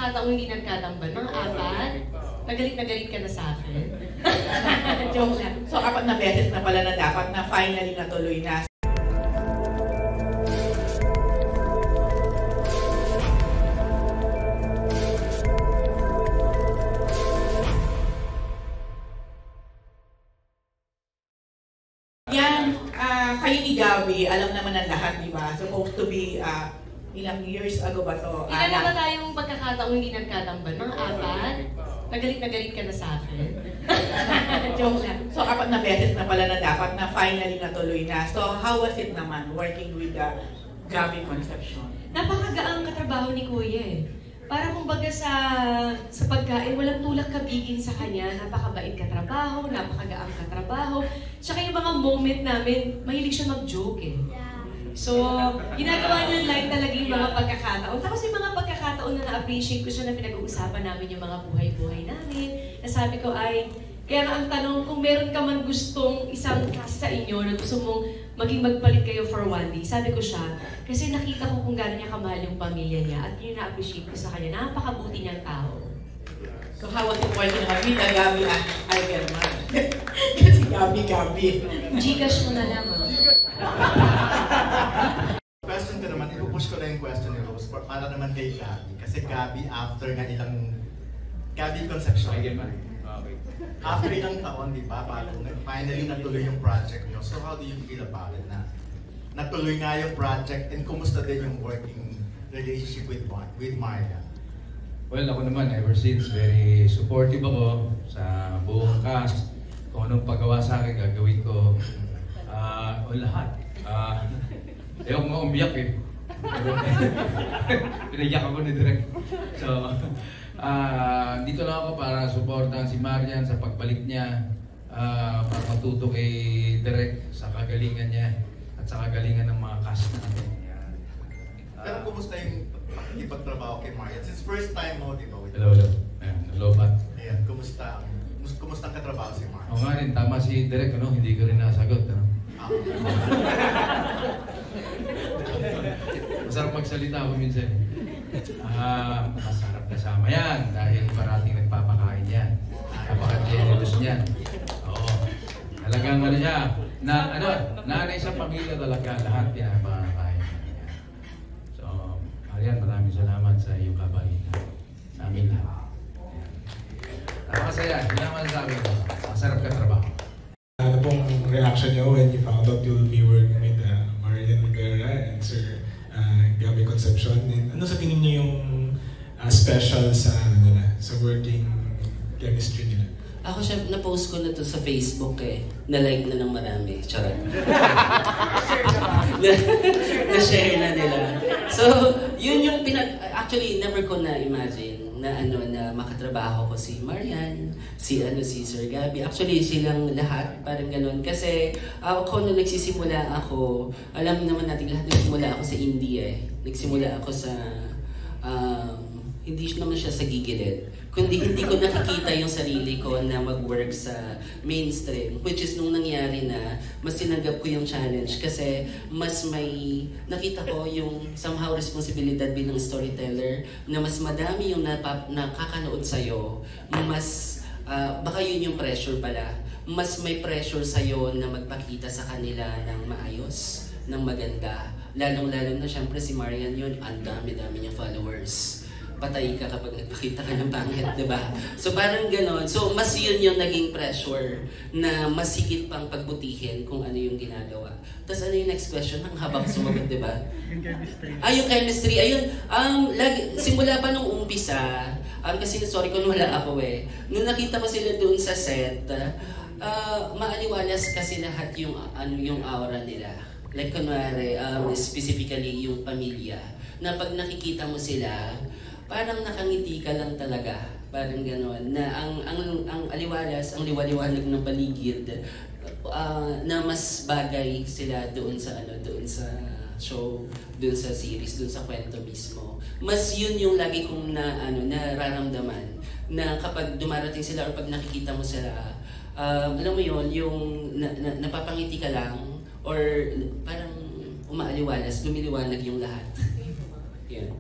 pagkakataong hindi nagkatambal? Mga apat? Na galit ka na sa akin? Joke lang. So, apat na beses na pala na dapat na finally natuloy na. Yan, kayo ni Gabby, alam naman ng lahat, di ba? Supposed to be ilang years ago ba to? Ilan na ba tayong pagkakataong hindi nagkatambal? Mga apat? Na galit ka na sa akin? Joke lang. So, apat na beses na pala na dapat na finally natuloy na. So, how was it naman working with the Gabby Concepcion? Napakagaang katrabaho ni Kuya eh. Para kumbaga sa pagkain, walang tulak kabigin sa kanya. Napakabait katrabaho, napakagaang katrabaho. Tsaka yung mga moment namin, mahilig siya mag-joke eh. So, ginagawa niya light talaga yung mga pagkakataon. Tapos yung mga pagkakataon na na-appreciate ko siya na pinag-uusapan namin yung mga buhay-buhay namin. Nasabi ko ay, kaya ang tanong, kung meron ka man gustong isang cast sa inyo na gusto mong maging magpalit kayo for one day, sabi ko siya, kasi nakita ko kung gano'n niya kamahal yung pamilya niya at yun na-appreciate ko sa kanya. Napakabuti niyang tao. So, how was it working naman with the Gabby at Iverman? Kasi Gabby. Gcash mo na lang, Question ko naman, ipupush ko na yung question ni Rose para naman kay Gabby. Kasi Gabby, after nga ilang... Gabby Concepcion. After ilang taon, di ba, finally natuloy yung project nyo. So how do you feel about it na natuloy nga yung project and kumusta din yung working relationship with Maria? Well, ako naman, ever since, very supportive ako sa buong cast. Kung anong paggawa sa akin, gagawin ko. O lahat. Ayaw ko umiyak eh. Pinaiyak ako ni Direk. So, dito lang ako para supportan si Marian sa pagbalik niya. Para matuto kay Direk sa kagalingan niya at sa kagalingan ng mga cast natin. Pero kumusta yung pakikipagtrabaho kay Marian? Since first time mo, di ba? Hello. Ayan, hello ba? Ayan, kumusta ang katrabaho si Marian? Oo nga rin, tama si Direk, ano? Hindi ko rin nasagot. Ano? Masarap magsalita ako minsan. Masarap kasama yan dahil parating nagpapakain yan. Napaka-generous niyan. Oo. Talagang ano siya, nanay sa pamilya talaga, lahat yan napakakain niya. So, Marian, maraming salamat sa iyong kabaitan sa amin lahat. Masaya, hindi naman sa amin. Masarap ka trabaho. Ano pong reaction niyo when you found out you'll be working with Marian Rivera and Sir Gabby Concepcion? And ano sa tingin niyo yung special sa sa working chemistry nila? Ako siya, na-post ko na to sa Facebook eh. Na-like na ng marami. Charot. Na-share na nila. So, yun yung actually, never ko na-imagine na makatrabaho ko si Marian, si Sir Gabby. Actually, silang lahat, parang ganun. Kasi ako nung nagsisimula ako, alam naman natin lahat nagsimula ako sa indie eh. Nagsimula ako sa, hindi naman siya sa gigilid. Kundi hindi ko nakikita yung sarili ko na mag-work sa mainstream. Which is nung nangyari na, mas tinanggap ko yung challenge kasi mas may nakita ko yung somehow responsibilidad bilang storyteller na mas madami yung nakakanood sa'yo, mas baka yun yung pressure pala. Mas may pressure sa'yo na magpakita sa kanila ng maayos, ng maganda. Lalong-lalo na syempre si Marian yun, ang dami-dami niyang followers. Patay ka kapag nagpakita ka ng pangit, diba? So parang gano'n. So mas yun yung naging pressure na mas higit pang pagbutihin kung ano yung ginagawa. Tapos ano yung next question? Ang habang sumagot, diba? Yung chemistry. Yung chemistry. Ayun, simula pa nung umpisa, kasi sorry kung wala ako eh. Nung nakita ko sila doon sa set, maaliwalas kasi lahat yung aura nila. Like kunwari, specifically yung pamilya. Na pag nakikita mo sila, parang nakangiti ka lang talaga. Parang gano'n. Na ang aliwalas, ang liwaliwanag ng paligid, na mas bagay sila doon sa show, doon sa series, doon sa kwento mismo. Mas yun yung lagi kong nararamdaman. Na kapag dumarating sila or pag nakikita mo sila, alam mo yun, yung napapangiti ka lang or parang umaaliwalas, lumiliwanag yung lahat. Yan.